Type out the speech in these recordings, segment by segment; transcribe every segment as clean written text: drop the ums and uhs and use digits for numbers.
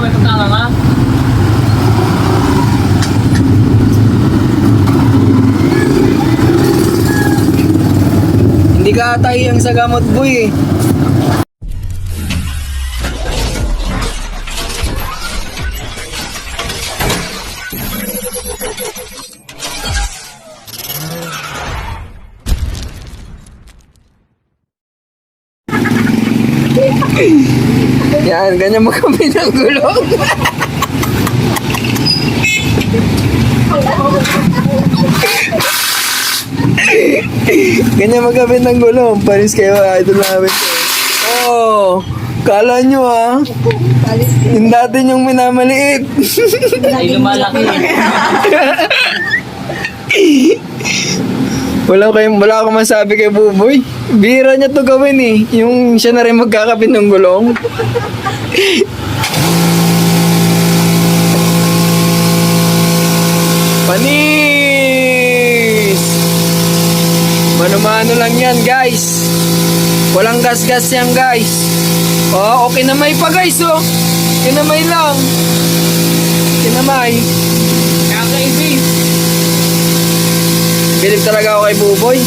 may pagkakanga. Hindi ka atahiyang sa gamot boy eh. Yan, ganyan mo kami ng gulong. Ganyan magkabit ng gulong. Paris kayo, idol namin. Oh, kala nyo yung dati nyong minamaliit. Ay, lumalaki. Wala akong masabi kay Buboy. Bira niya to gawin eh. Yung siya na rin magkakabit ng gulong. Panis! Mano-mano lang yan guys. Walang gas-gas yan guys. Oh, okay na may pa guys oh. Kinamay lang. Kinamay. Kakaibig. Bilib talaga ako kay Buboy.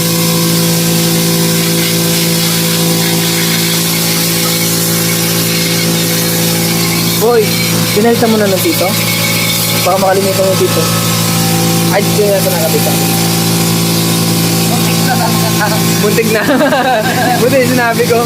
Boy, pinalita mo na ng dito? Baka makalimutan mo dito. Ay, dito na ito nakapita. Buntik na. Buti sinabi ko.